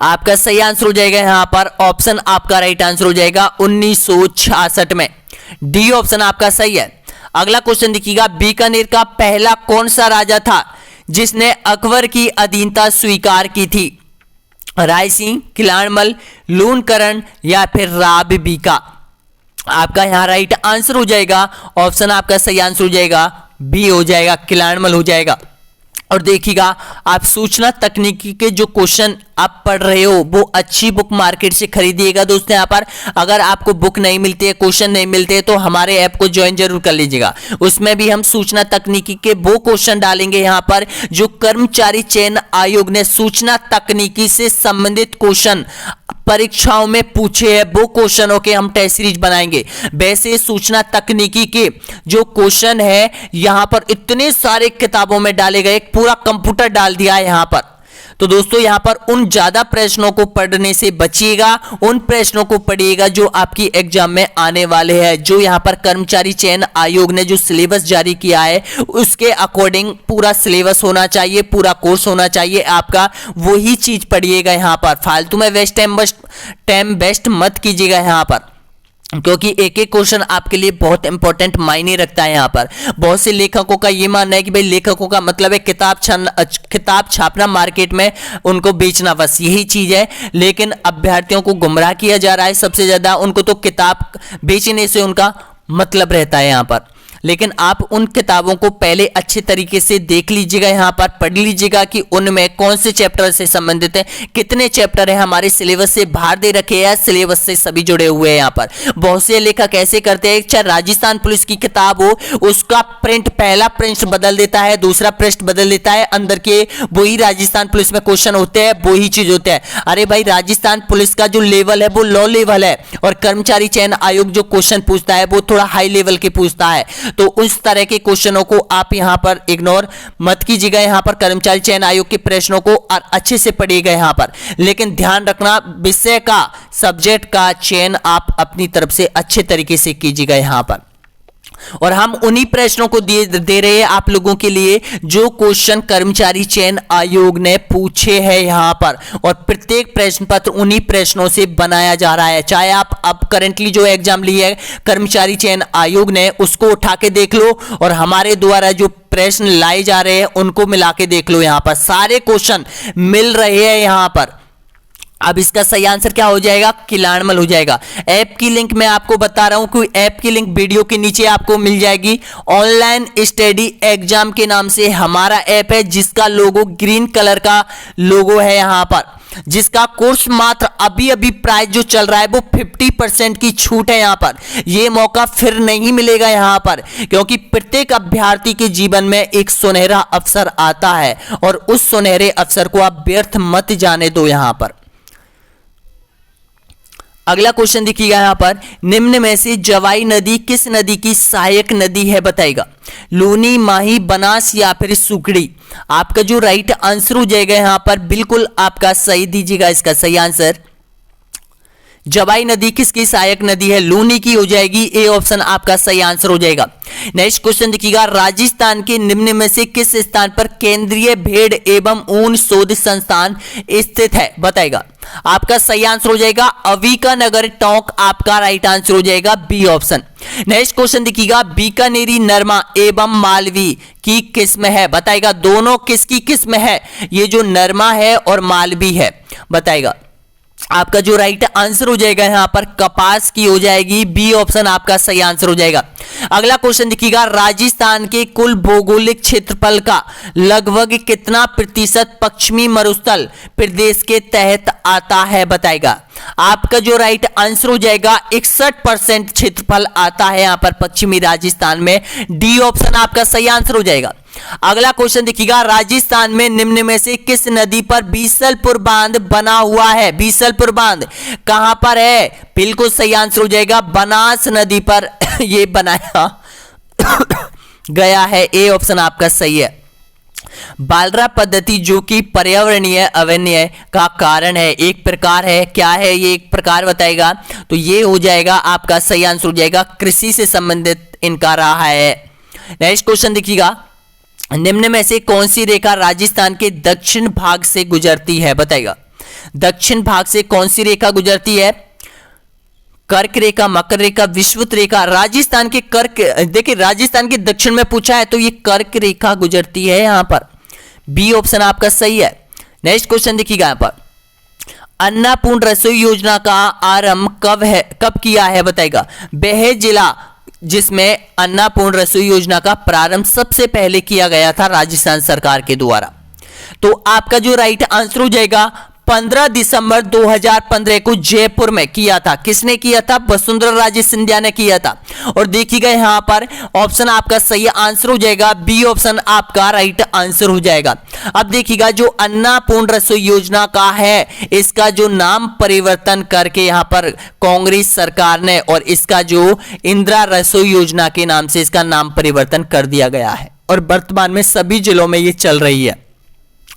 आपका सही आंसर हो जाएगा यहाँ पर, ऑप्शन आपका राइट आंसर हो जाएगा, 1966 में, डी ऑप्शन आपका सही है। अगला क्वेश्चन देखिएगा, बीकानेर का पहला कौन सा राजा था जिसने अकबर की अधीनता स्वीकार की थी, राय सिंह, किलाड़मल, लूणकरण या फिर राब बीका। आपका यहां राइट आंसर हो जाएगा, ऑप्शन आपका सही आंसर हो जाएगा, बी हो जाएगा, किलाड़मल हो जाएगा। और देखिएगा, आप सूचना तकनीकी के जो क्वेश्चन आप पढ़ रहे हो वो अच्छी बुक मार्केट से खरीदिएगा दोस्तों। यहाँ पर अगर आपको बुक नहीं मिलती है, क्वेश्चन नहीं मिलते तो हमारे ऐप को ज्वाइन जरूर कर लीजिएगा, उसमें भी हम सूचना तकनीकी के वो क्वेश्चन डालेंगे यहाँ पर जो कर्मचारी चयन आयोग ने सूचना तकनीकी से संबंधित क्वेश्चन परीक्षाओं में पूछे हैं, वो क्वेश्चनों के हम टेस्ट सीरीज बनाएंगे। वैसे सूचना तकनीकी के जो क्वेश्चन है यहाँ पर इतने सारे किताबों में डाले गए, पूरा कंप्यूटर डाल दिया है यहाँ पर। तो दोस्तों यहाँ पर उन ज्यादा प्रश्नों को पढ़ने से बचिएगा, उन प्रश्नों को पढ़िएगा जो आपकी एग्जाम में आने वाले हैं। जो यहाँ पर कर्मचारी चयन आयोग ने जो सिलेबस जारी किया है उसके अकॉर्डिंग पूरा सिलेबस होना चाहिए, पूरा कोर्स होना चाहिए आपका, वही चीज पढ़िएगा। यहाँ पर फालतू में टाइम वेस्ट मत कीजिएगा यहाँ पर, क्योंकि एक एक क्वेश्चन आपके लिए बहुत इंपॉर्टेंट मायने रखता है। यहाँ पर बहुत से लेखकों का ये मानना है कि भाई लेखकों का मतलब है किताब छापना, मार्केट में उनको बेचना, बस यही चीज है। लेकिन अभ्यर्थियों को गुमराह किया जा रहा है सबसे ज्यादा, उनको तो किताब बेचने से उनका मतलब रहता है यहाँ पर। लेकिन आप उन किताबों को पहले अच्छे तरीके से देख लीजिएगा, यहाँ पर पढ़ लीजिएगा कि उनमें कौन से चैप्टर से संबंधित है, कितने चैप्टर है हमारे सिलेबस से बाहर दे रखे हैं, सिलेबस से सभी जुड़े हुए हैं। यहाँ पर बहुत से लेखक ऐसे करते हैं, चाहे राजस्थान पुलिस की किताब हो उसका प्रिंट, पहला प्रिंट बदल देता है, दूसरा पृष्ठ बदल देता है, अंदर के वही राजस्थान पुलिस में क्वेश्चन होते हैं, वही चीज होते हैं। अरे भाई राजस्थान पुलिस का जो लेवल है वो लो लेवल है, और कर्मचारी चयन आयोग जो क्वेश्चन पूछता है वो थोड़ा हाई लेवल के पूछता है। तो उस तरह के क्वेश्चनों को आप यहां पर इग्नोर मत कीजिएगा। यहां पर कर्मचारी चयन आयोग के प्रश्नों को और अच्छे से पढ़िएगा यहां पर, लेकिन ध्यान रखना विषय का, सब्जेक्ट का चयन आप अपनी तरफ से अच्छे तरीके से कीजिएगा यहां पर। और हम उन्हीं प्रश्नों को दे रहे हैं आप लोगों के लिए जो क्वेश्चन कर्मचारी चयन आयोग ने पूछे हैं यहां पर, और प्रत्येक प्रश्न पत्र उन्हीं प्रश्नों से बनाया जा रहा है। चाहे आप अब करंटली जो एग्जाम लिए है कर्मचारी चयन आयोग ने, उसको उठा के देख लो, और हमारे द्वारा जो प्रश्न लाए जा रहे हैं उनको मिला के देख लो। यहां पर सारे क्वेश्चन मिल रहे हैं यहां पर। अब इसका सही आंसर क्या हो जाएगा? किलाड़मल हो जाएगा। ऐप की लिंक मैं आपको बता रहा हूं कि ऐप की लिंक वीडियो के नीचे आपको मिल जाएगी। ऑनलाइन स्टडी एग्जाम के नाम से हमारा ऐप है, जिसका लोगो ग्रीन कलर का लोगो है यहां पर, जिसका कोर्स मात्र अभी प्राइस जो चल रहा है वो 50% की छूट है यहां पर। यह मौका फिर नहीं मिलेगा यहां पर, क्योंकि प्रत्येक अभ्यर्थी के जीवन में एक सुनहरा अवसर आता है, और उस सुनहरे अवसर को आप व्यर्थ मत जाने दो यहां पर। अगला क्वेश्चन देखिएगा यहां पर, निम्न में से जवाई नदी किस नदी की सहायक नदी है बताएगा? लूनी, माही, बनास या फिर सुकड़ी? आपका जो राइट आंसर हो जाएगा यहां पर, बिल्कुल आपका सही दीजिएगा इसका सही आंसर। जवाई नदी किसकी सहायक नदी है? लूनी की हो जाएगी। ए ऑप्शन आपका सही आंसर हो जाएगा। नेक्स्ट क्वेश्चन देखिएगा, राजस्थान के निम्न में से किस स्थान पर केंद्रीय भेड़ एवं ऊन शोध संस्थान स्थित है बताएगा? आपका सही आंसर हो जाएगा अविकानगर टोंक, आपका राइट आंसर हो जाएगा बी ऑप्शन। नेक्स्ट क्वेश्चन देखिएगा, बीकानेरी नरमा एवं मालवी की किस्म है बताएगा? दोनों किसकी किस्म है? ये जो नरमा है और मालवी है बताएगा? आपका जो राइट आंसर हो जाएगा यहां पर कपास की हो जाएगी। बी ऑप्शन आपका सही आंसर हो जाएगा। अगला क्वेश्चन देखिएगा, राजस्थान के कुल भौगोलिक क्षेत्रफल का लगभग कितना प्रतिशत पश्चिमी मरुस्थल प्रदेश के तहत आता है बताएगा? आपका जो राइट आंसर हो जाएगा 61% क्षेत्रफल आता है यहां पर पश्चिमी राजस्थान में। डी ऑप्शन आपका सही आंसर हो जाएगा। अगला क्वेश्चन देखिएगा, राजस्थान में निम्न में से किस नदी पर बीसलपुर बांध बना हुआ है? बीसलपुर बांध कहां पर है? बिल्कुल सही आंसर हो जाएगा बनास नदी पर यह बनाया गया है। ए ऑप्शन आपका सही है। बालरा पद्धति जो कि पर्यावरणीय अवनय का कारण है, एक प्रकार है, क्या है ये एक प्रकार बताएगा? तो ये हो जाएगा आपका सही आंसर हो जाएगा कृषि से संबंधित इनका रहा है। नेक्स्ट क्वेश्चन देखिएगा, निम्न में से कौन सी रेखा राजस्थान के दक्षिण भाग से गुजरती है बताएगा? दक्षिण भाग से कौन सी रेखा गुजरती है? कर्क रेखा, मकर रेखा, विषुवत रेखा। राजस्थान के कर्क, देखिए राजस्थान के दक्षिण में पूछा है तो ये कर्क रेखा गुजरती है यहां पर। बी ऑप्शन आपका सही है। नेक्स्ट क्वेश्चन देखिएगा यहां पर, अन्नपूर्ण रसोई योजना का आरंभ कब किया है बताएगा? वह जिला जिसमें अन्नपूर्ण रसोई योजना का प्रारंभ सबसे पहले किया गया था राजस्थान सरकार के द्वारा। तो आपका जो राइट आंसर हो जाएगा 15 दिसंबर 2015 को जयपुर में किया था। किसने किया था? वसुंधरा राजे सिंधिया ने किया था। और देखिएगा यहां पर ऑप्शन आपका सही आंसर हो जाएगा। बी ऑप्शन आपका राइट आंसर हो जाएगा। अब देखिएगा जो अन्नपूर्ण रसोई योजना का है, इसका जो नाम परिवर्तन करके यहां पर कांग्रेस सरकार ने, और इसका जो इंदिरा रसोई योजना के नाम से इसका नाम परिवर्तन कर दिया गया है, और वर्तमान में सभी जिलों में ये चल रही है।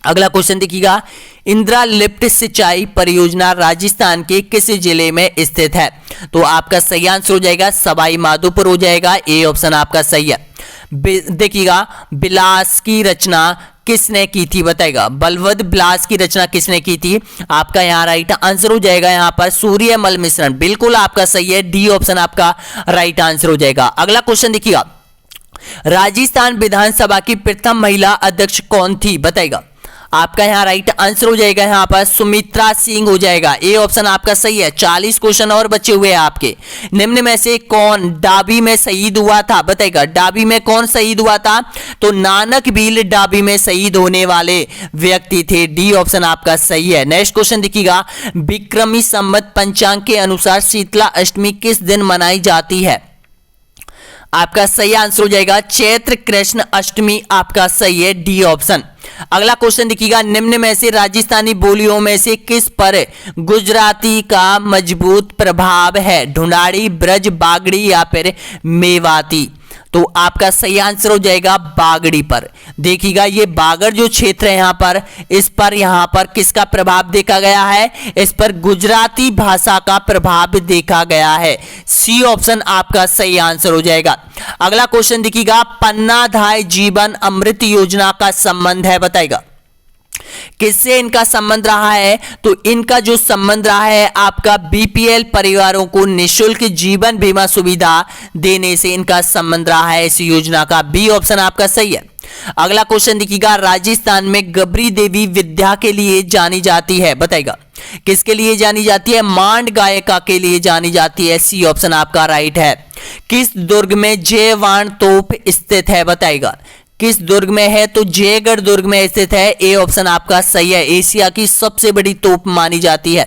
अगला क्वेश्चन देखिएगा, इंदिरा लिफ्ट सिंचाई परियोजना राजस्थान के किस जिले में स्थित है? तो आपका सही आंसर हो जाएगा सवाई माधोपुर हो जाएगा। ए ऑप्शन आपका सही है। देखिएगा बिलास की रचना किसने की थी बताएगा? बलवद बिलास की रचना किसने की थी? आपका यहां राइट आंसर हो जाएगा यहां पर सूर्यमल मिश्रण। बिल्कुल आपका सही है। डी ऑप्शन आपका राइट आंसर हो जाएगा। अगला क्वेश्चन देखिएगा, राजस्थान विधानसभा की प्रथम महिला अध्यक्ष कौन थी बताएगा? आपका यहां राइट आंसर हो जाएगा यहां पर सुमित्रा सिंह हो जाएगा। ए ऑप्शन आपका सही है। 40 क्वेश्चन और बचे हुए हैं आपके। निम्न में से कौन डाबी में शहीद हुआ था बताएगा? डाबी में कौन शहीद हुआ था? तो नानक भील डाबी में शहीद होने वाले व्यक्ति थे। डी ऑप्शन आपका सही है। नेक्स्ट क्वेश्चन देखिएगा, विक्रमी संवत पंचांग के अनुसार शीतला अष्टमी किस दिन मनाई जाती है? आपका सही आंसर हो जाएगा चैत्र कृष्ण अष्टमी, आपका सही है। D option. अगला क्वेश्चन देखिएगा, निम्न में से राजस्थानी बोलियों में से किस पर गुजराती का मजबूत प्रभाव है? ढूंढाड़ी, ब्रज, बागड़ी या फिर मेवाती? तो आपका सही आंसर हो जाएगा बागड़ी पर। देखिएगा ये बागड़ जो क्षेत्र है यहां पर, इस पर यहां पर किसका प्रभाव देखा गया है, इस पर गुजराती भाषा का प्रभाव देखा गया है। सी ऑप्शन आपका सही आंसर हो जाएगा। अगला क्वेश्चन देखिएगा, पन्नाधाय जीवन अमृत योजना का संबंध है, बताएगा किससे इनका संबंध रहा है। तो इनका जो संबंध रहा है आपका बीपीएल परिवारों को निःशुल्क जीवन बीमा सुविधा देने से इनका संबंध रहा है इस योजना का। बी ऑप्शन आपका सही है। अगला क्वेश्चन देखिएगा, राजस्थान में गबरी देवी विद्या के लिए जानी जाती है, बताएगा किसके लिए जानी जाती है, मांड गायिका के लिए जानी जाती है। सी ऑप्शन आपका राइट है। किस दुर्ग में जयवाण तोप स्थित है, बताएगा किस दुर्ग में है, तो जयगढ़ दुर्ग में स्थित है। ए ऑप्शन आपका सही है। एशिया की सबसे बड़ी तोप मानी जाती है।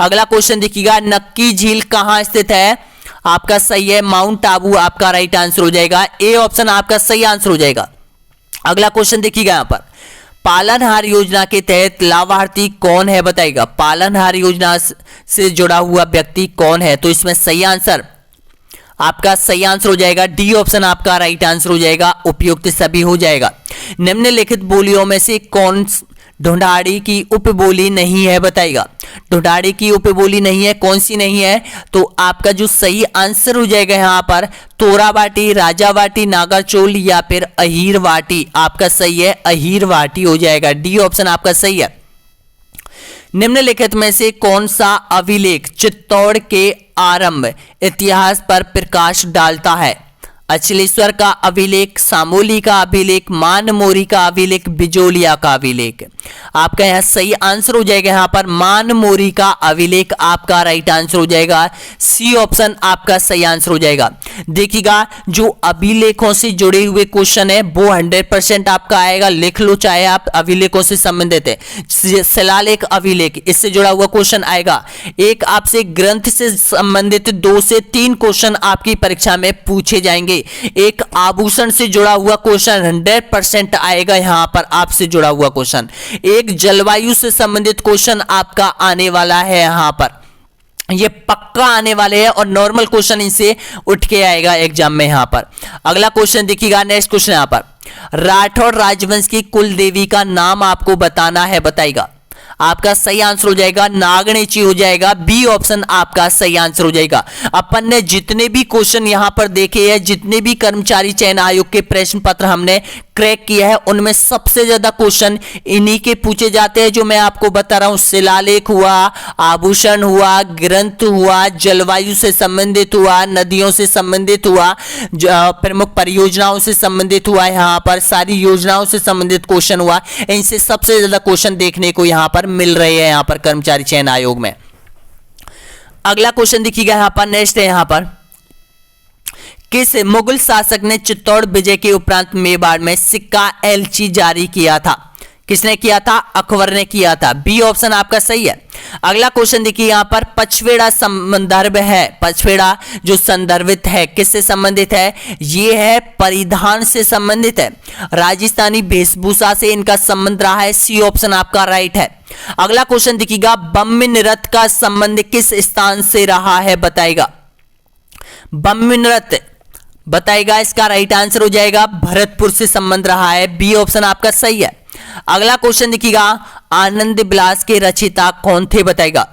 अगला क्वेश्चन देखिएगा, नक्की झील कहां स्थित है, आपका सही है, माउंट आबू आपका राइट आंसर हो जाएगा। ए ऑप्शन आपका सही आंसर हो जाएगा। अगला क्वेश्चन देखिएगा यहां पर, पालनहार योजना के तहत लाभार्थी कौन है, बताएगा पालनहार योजना से जुड़ा हुआ व्यक्ति कौन है। तो इसमें सही आंसर आपका सही आंसर हो जाएगा। डी ऑप्शन आपका राइट आंसर हो जाएगा। उपयुक्त सभी हो जाएगा। निम्नलिखित बोलियों में से कौन ढूंढाड़ी की उपबोली नहीं है, बताएगा ढूंढाड़ी की उपबोली नहीं है, कौन सी नहीं है। तो आपका जो सही आंसर हो जाएगा यहां पर, तोरावाटी, राजावाटी, नागरचोल या फिर अहीरवाटी। आपका सही है, अहीरवाटी हो जाएगा। डी ऑप्शन आपका सही है। निम्नलिखित में से कौन सा अभिलेख चित्तौड़ के आरंभ इतिहास पर प्रकाश डालता है। अचलेश्वर का अभिलेख, सामोली का अभिलेख, मानमोरी का अभिलेख, बिजोलिया का अभिलेख। आपका यहां सही आंसर हो जाएगा यहां पर मानमोरी का अभिलेख आपका राइट आंसर हो जाएगा। सी ऑप्शन आपका सही आंसर हो जाएगा। देखिएगा जो अभिलेखों से जुड़े हुए क्वेश्चन है वो 100% आपका आएगा, लिख लो चाहे आप अभिलेखों से संबंधित है। शिलालेख अभिलेख इससे जुड़ा हुआ क्वेश्चन आएगा। एक आपसे ग्रंथ से संबंधित 2 से 3 क्वेश्चन आपकी परीक्षा में पूछे जाएंगे। एक आभूषण से जुड़ा हुआ क्वेश्चन 100% आएगा यहां पर आपसे जुड़ा हुआ क्वेश्चन। एक जलवायु से संबंधित क्वेश्चन आपका आने वाला है यहां पर, ये पक्का आने वाले हैं और नॉर्मल क्वेश्चन इनसे उठ के आएगा एग्जाम में यहां पर। अगला क्वेश्चन देखिएगा, नेक्स्ट क्वेश्चन यहां पर, राठौर राजवंश की कुल देवी का नाम आपको बताना है, बताएगा आपका सही आंसर हो जाएगा नागणेची हो जाएगा। बी ऑप्शन आपका सही आंसर हो जाएगा। अपन ने जितने भी क्वेश्चन यहां पर देखे हैं, जितने भी कर्मचारी चयन आयोग के प्रश्न पत्र हमने क्रैक किया है, उनमें सबसे ज्यादा क्वेश्चन इन्हीं के पूछे जाते हैं जो मैं आपको बता रहा हूं। शिलालेख हुआ, आभूषण हुआ, ग्रंथ हुआ, जलवायु से संबंधित हुआ, नदियों से संबंधित हुआ, प्रमुख परियोजनाओं से संबंधित हुआ, यहां पर सारी योजनाओं से संबंधित क्वेश्चन हुआ। इनसे सबसे ज्यादा क्वेश्चन देखने को यहां पर मिल रहे हैं यहां पर कर्मचारी चयन आयोग में। अगला क्वेश्चन देखिएगा यहां पर, नेक्स्ट है यहां पर, किस मुगल शासक ने चित्तौड़ विजय के उपरांत मेवाड़ में सिक्का एलची जारी किया था। किसने किया था, अकबर ने किया था। बी ऑप्शन आपका सही है। अगला क्वेश्चन देखिए यहां पर, पचवेड़ा संदर्भ है, पचवेड़ा जो संदर्भित है किससे संबंधित है, ये है परिधान से संबंधित है, राजस्थानी वेशभूषा से इनका संबंध रहा है। सी ऑप्शन आपका राइट है। अगला क्वेश्चन देखिएगा, बम्मी नृत्य का संबंध किस स्थान से रहा है, बताएगा बम्मी नृत्य, बताएगा इसका राइट आंसर हो जाएगा भरतपुर से संबंध रहा है। बी ऑप्शन आपका सही है। अगला क्वेश्चन देखिएगा, आनंद विलास के रचयिता कौन थे, बताएगा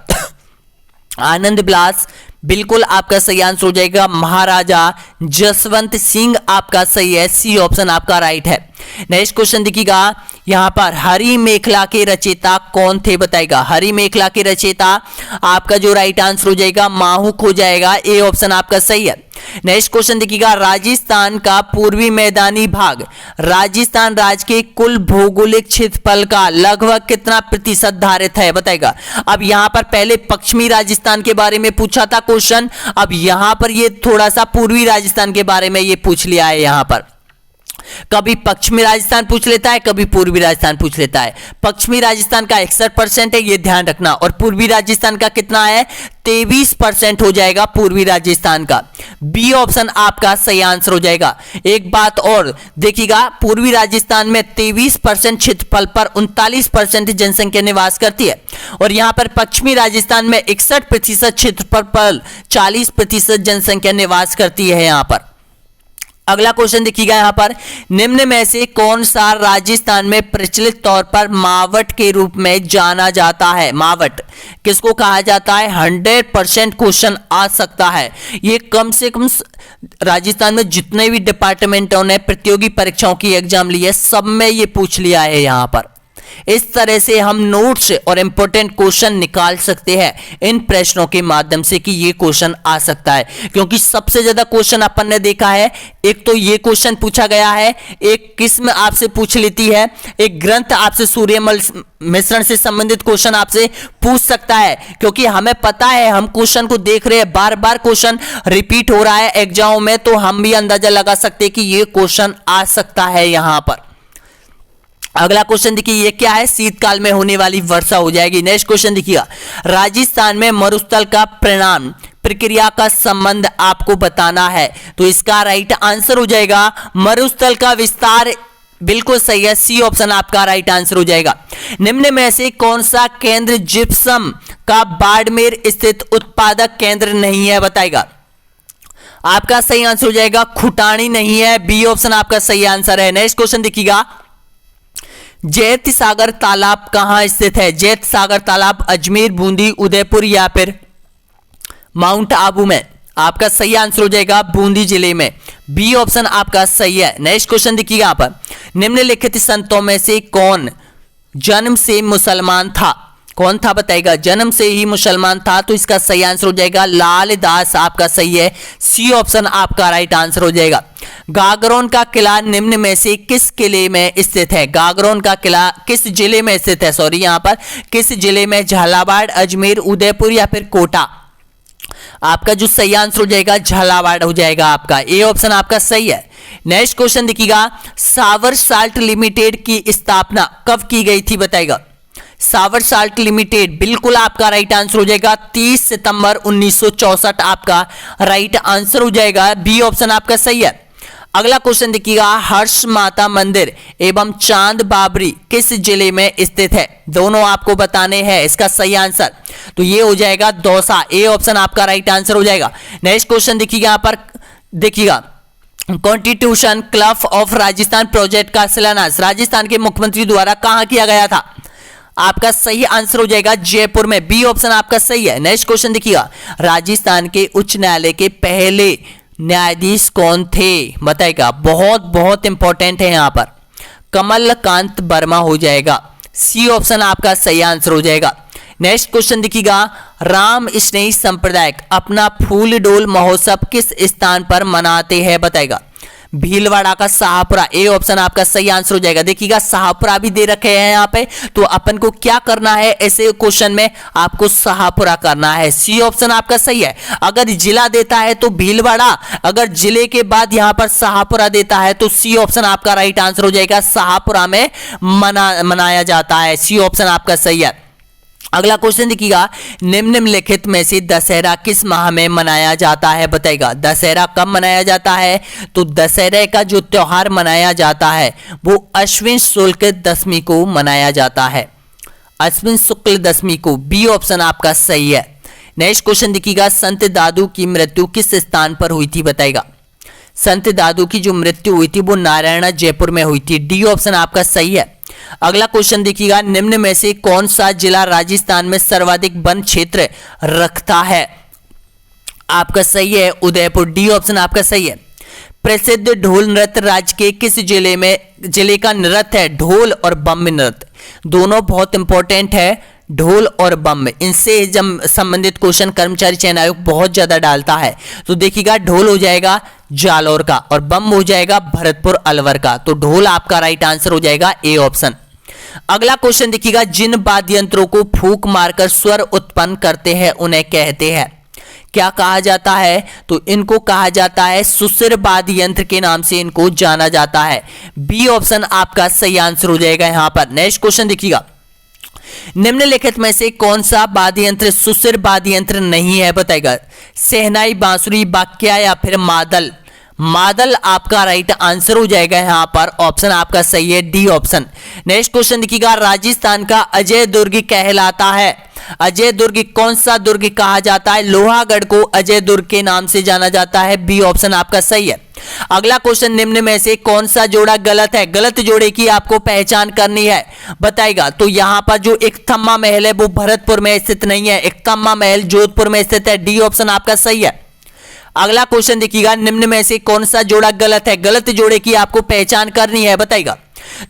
आनंद विलास बिल्कुल आपका सही आंसर हो जाएगा महाराजा जसवंत सिंह आपका सही है। सी ऑप्शन आपका राइट है। नेक्स्ट क्वेश्चन देखिएगा यहां पर, हरी मेखला के रचयिता कौन थे, बताएगा हरी मेखला के रचयिता आपका जो राइट आंसर हो जाएगा माहुक हो जाएगा। ए ऑप्शन आपका सही है। नेक्स्ट क्वेश्चन देखिएगा, राजस्थान का पूर्वी मैदानी भाग राजस्थान राज्य के कुल भौगोलिक क्षेत्रफल का लगभग कितना प्रतिशत धारित है, बताएगा। अब यहां पर पहले पश्चिमी राजस्थान के बारे में पूछा था क्वेश्चन, अब यहां पर ये थोड़ा सा पूर्वी राजस्थान के बारे में ये पूछ लिया है। यहां पर कभी पश्चिमी राजस्थान पूछ लेता है, कभी पूर्वी राजस्थान पूछ लेता है। पश्चिमी राजस्थान का 61% है, ये ध्यान रखना, और पूर्वी राजस्थान का कितना है, 23% हो जाएगा पूर्वी राजस्थान का। बी ऑप्शन आपका सही आंसर हो जाएगा। एक बात और देखिएगा, पूर्वी राजस्थान में 23% क्षेत्रफल पर 39% जनसंख्या निवास करती है, और यहां पर पश्चिमी राजस्थान में 61% क्षेत्रफल पर 40% जनसंख्या निवास करती है। यहां पर अगला क्वेश्चन देखिएगा यहाँ पर, निम्न में से कौन सा राजस्थान में प्रचलित तौर पर मावट के रूप में जाना जाता है? मावट किसको कहा जाता है? 100% क्वेश्चन आ सकता है। ये कम से कम राजस्थान में जितने भी डिपार्टमेंटों ने प्रतियोगी परीक्षाओं की एग्जाम ली है सब में ये पूछ लिया है। यहाँ पर इस तरह से हम नोट्स और इंपॉर्टेंट क्वेश्चन निकाल सकते हैं इन प्रश्नों के माध्यम से कि ये क्वेश्चन आ सकता है, क्योंकि सबसे ज्यादा क्वेश्चन अपन ने देखा है, एक तो ये क्वेश्चन पूछा गया है, एक किस्म आपसे पूछ लेती है, एक ग्रंथ आपसे सूर्यमल मिश्रण से संबंधित क्वेश्चन आपसे पूछ सकता है, क्योंकि हमें पता है हम क्वेश्चन को देख रहे हैं, बार बार क्वेश्चन रिपीट हो रहा है एग्जाम में, तो हम भी अंदाजा लगा सकते हैं कि ये क्वेश्चन आ सकता है। यहां पर अगला क्वेश्चन देखिए, ये क्या है? शीतकाल में होने वाली वर्षा हो जाएगी। नेक्स्ट क्वेश्चन देखिएगा, राजस्थान में मरुस्थल का परिणाम प्रक्रिया का संबंध आपको बताना है। तो इसका राइट आंसर हो जाएगा मरुस्थल का विस्तार। बिल्कुल सही है, सी ऑप्शन आपका राइट आंसर हो जाएगा। निम्न में से कौन सा केंद्र जिप्सम का बाड़मेर स्थित उत्पादक केंद्र नहीं है? बताएगा। आपका सही आंसर हो जाएगा खुटानी नहीं है, बी ऑप्शन आपका सही आंसर है। नेक्स्ट क्वेश्चन देखिएगा, जैत सागर तालाब कहां स्थित है? जैत सागर तालाब अजमेर, बूंदी, उदयपुर या फिर माउंट आबू में? आपका सही आंसर हो जाएगा बूंदी जिले में, बी ऑप्शन आपका सही है। नेक्स्ट क्वेश्चन देखिएगा यहाँ पर, निम्नलिखित संतों में से कौन जन्म से मुसलमान था? कौन था बताएगा? जन्म से ही मुसलमान था, तो इसका सही आंसर हो जाएगा लाल दास, आपका सही है, सी ऑप्शन आपका राइट आंसर हो जाएगा। गागरोन का किला निम्न में से किस किले में स्थित है? गागरोन का किला किस जिले में स्थित है? सॉरी, यहां पर किस जिले में? झालावाड़, अजमेर, उदयपुर या फिर कोटा? आपका जो सही आंसर हो जाएगा झालावाड़ हो जाएगा, आपका ए ऑप्शन आपका सही है। नेक्स्ट क्वेश्चन देखिएगा, सावर साल्ट लिमिटेड की स्थापना कब की गई थी? बताएगा। सावर साल्ट लिमिटेड बिल्कुल आपका राइट आंसर हो जाएगा 30 सितंबर 1964, आपका राइट आंसर हो जाएगा, बी ऑप्शन आपका सही है। अगला क्वेश्चन देखिएगा, हर्ष माता मंदिर एवं चांद बाबरी किस जिले में स्थित है? दोनों आपको बताने हैं, इसका सही आंसर तो ये हो जाएगा दौसा, ए ऑप्शन आपका राइट आंसर हो जाएगा। नेक्स्ट क्वेश्चन देखिएगा, यहाँ पर देखिएगा, constitution club of Rajasthan project का शिलान्यास राजस्थान के मुख्यमंत्री द्वारा कहां किया गया था? आपका सही आंसर हो जाएगा जयपुर में, बी ऑप्शन आपका सही है। नेक्स्ट क्वेश्चन देखिएगा, राजस्थान के उच्च न्यायालय के पहले न्यायाधीश कौन थे? बताएगा। बहुत बहुत इंपॉर्टेंट है यहाँ पर, कमलकांत वर्मा हो जाएगा, सी ऑप्शन आपका सही आंसर हो जाएगा। नेक्स्ट क्वेश्चन देखिएगा, राम स्नेही संप्रदाय अपना फूल डोल महोत्सव किस स्थान पर मनाते हैं? बताएगा। भीलवाड़ा का शाहपुरा, ए ऑप्शन आपका सही आंसर हो जाएगा। देखिएगा शाहपुरा भी दे रखे हैं यहाँ पे, तो अपन को क्या करना है ऐसे क्वेश्चन में? आपको शाहपुरा करना है, सी ऑप्शन आपका सही है। अगर जिला देता है तो भीलवाड़ा, अगर जिले के बाद यहाँ पर शाहपुरा देता है तो सी ऑप्शन आपका राइट आंसर हो जाएगा, शाहपुरा में मनाया जाता है, सी ऑप्शन आपका सही है। अगला क्वेश्चन देखिएगा, निम्नलिखित में से दशहरा किस माह में मनाया जाता है? बताएगा। दशहरा कब मनाया जाता है? तो दशहरे का जो त्योहार मनाया जाता है वो अश्विन शुक्ल दशमी को मनाया जाता है, अश्विन शुक्ल दशमी को, बी ऑप्शन आपका सही है। नेक्स्ट क्वेश्चन देखिएगा, संत दादू की मृत्यु किस स्थान पर हुई थी? बताएगा। संत दादू की जो मृत्यु हुई थी वो नारायण जयपुर में हुई थी, डी ऑप्शन आपका सही है। अगला क्वेश्चन देखिएगा, निम्न में से कौन सा जिला राजस्थान में सर्वाधिक वन क्षेत्र रखता है? आपका सही है उदयपुर, डी ऑप्शन आपका सही है। प्रसिद्ध ढोल नृत्य राज्य के किस जिले का नृत्य है? ढोल और बम नृत्य दोनों बहुत इंपॉर्टेंट है, ढोल और बम, इनसे जब संबंधित क्वेश्चन कर्मचारी चयन आयोग बहुत ज्यादा डालता है। तो देखिएगा, ढोल हो जाएगा जालौर का और बम हो जाएगा भरतपुर अलवर का, तो ढोल आपका राइट आंसर हो जाएगा, ए ऑप्शन। अगला क्वेश्चन देखिएगा, जिन वाद्य यंत्रों को फूंक मारकर स्वर उत्पन्न करते हैं उन्हें कहते हैं, क्या कहा जाता है? तो इनको कहा जाता है सुसिर वाद्य यंत्र के नाम से इनको जाना जाता है, बी ऑप्शन आपका सही आंसर हो जाएगा यहाँ पर। नेक्स्ट क्वेश्चन देखिएगा, निम्नलिखित में से कौन सा वाद्य यंत्र सुसिर वाद्य यंत्र नहीं है? बताएगा। शहनाई, बांसुरी, बाक्या या फिर मादल? मादल आपका राइट आंसर हो जाएगा यहाँ पर, ऑप्शन आपका सही है, डी ऑप्शन। नेक्स्ट क्वेश्चन देखिएगा, राजस्थान का अजय दुर्ग कहलाता है, अजय दुर्ग कौन सा दुर्ग कहा जाता है? लोहागढ़ को अजय दुर्ग के नाम से जाना जाता है। बी ऑप्शन आपका सही है। अगला क्वेश्चन, निम्न में से कौन सा जोड़ा गलत है? गलत जोड़े की आपको पहचान करनी है, बताएगा। तो यहां पर जो एकथम्मा महल है वो भरतपुर में स्थित नहीं है, एकथम्मा महल जोधपुर में स्थित है। डी ऑप्शन आपका सही है। अगला क्वेश्चन देखिएगा, निम्न में से कौन सा जोड़ा गलत है? गलत जोड़े की आपको पहचान करनी है, बताएगा।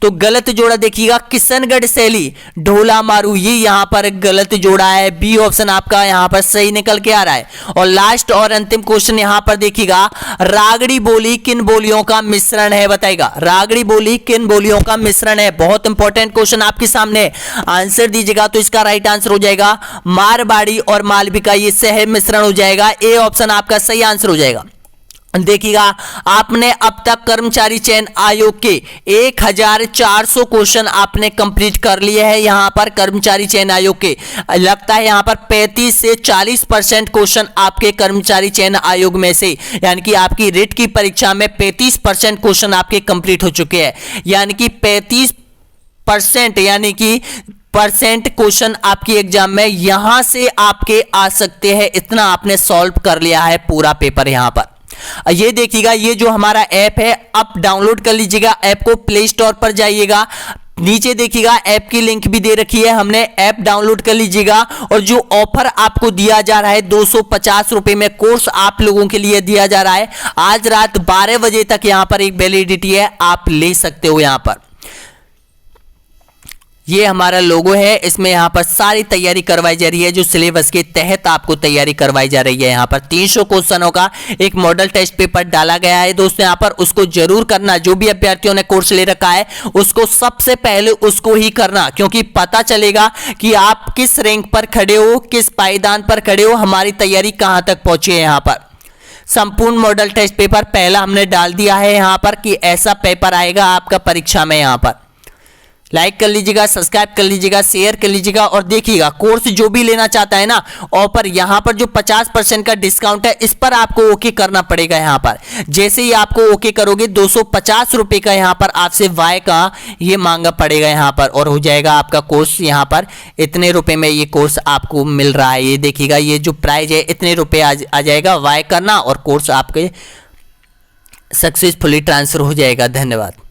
तो गलत जोड़ा देखिएगा, किशनगढ़ शैली ढोला मारू, ये यहां पर गलत जोड़ा है। बी ऑप्शन आपका यहां पर सही निकल के आ रहा है। और लास्ट और अंतिम क्वेश्चन यहां पर देखिएगा, रागड़ी बोली किन बोलियों का मिश्रण है, बताएगा। रागड़ी बोली किन बोलियों का मिश्रण है? बहुत इंपॉर्टेंट क्वेश्चन आपके सामने, आंसर दीजिएगा। तो इसका राइट आंसर हो जाएगा मारवाड़ी और मालविका, ये सह मिश्रण हो जाएगा। ए ऑप्शन आपका सही आंसर हो जाएगा। देखिएगा, आपने अब तक कर्मचारी चयन आयोग के 1400 क्वेश्चन आपने कंप्लीट कर लिए हैं। यहां पर कर्मचारी चयन आयोग के लगता है यहां पर 35 से 40% क्वेश्चन आपके कर्मचारी चयन आयोग में से, यानी कि आपकी रिट की परीक्षा में 35% क्वेश्चन आपके कंप्लीट हो चुके हैं। यानी कि 35% यानी कि परसेंट क्वेश्चन आपकी एग्जाम में यहां से आपके आ सकते हैं। इतना आपने सॉल्व कर लिया है पूरा पेपर यहां पर। ये देखिएगा, ये जो हमारा ऐप है आप डाउनलोड कर लीजिएगा। ऐप को प्ले स्टोर पर जाइएगा, नीचे देखिएगा ऐप की लिंक भी दे रखी है हमने, ऐप डाउनलोड कर लीजिएगा। और जो ऑफर आपको दिया जा रहा है 250 रुपए में कोर्स आप लोगों के लिए दिया जा रहा है। आज रात 12 बजे तक यहां पर एक वैलिडिटी है, आप ले सकते हो। यहां पर ये हमारा लोगो है, इसमें यहां पर सारी तैयारी करवाई जा रही है जो सिलेबस के तहत आपको तैयारी करवाई जा रही है। यहां पर 300 क्वेश्चनों का एक मॉडल टेस्ट पेपर डाला गया है दोस्तों। यहां पर उसको जरूर करना, जो भी अभ्यर्थियों ने कोर्स ले रखा है उसको सबसे पहले उसको ही करना, क्योंकि पता चलेगा कि आप किस रैंक पर खड़े हो, किस पायदान पर खड़े हो, हमारी तैयारी कहां तक पहुंची है। यहां पर संपूर्ण मॉडल टेस्ट पेपर पहला हमने डाल दिया है यहां पर कि ऐसा पेपर आएगा आपका परीक्षा में। यहां पर लाइक कर लीजिएगा, सब्सक्राइब कर लीजिएगा, शेयर कर लीजिएगा। और देखिएगा, कोर्स जो भी लेना चाहता है ना, ऑफर यहां पर जो 50% का डिस्काउंट है इस पर आपको ओके करना पड़ेगा। यहां पर जैसे ही आपको ओके करोगे 250 रुपए का यहां पर आपसे वाई का ये मांगा पड़ेगा यहां पर, और हो जाएगा आपका कोर्स। यहां पर इतने रुपए में ये कोर्स आपको मिल रहा है। ये देखिएगा, ये जो प्राइस है इतने रुपए आ जाएगा, वाई करना और कोर्स आपके सक्सेसफुली ट्रांसफर हो जाएगा। धन्यवाद।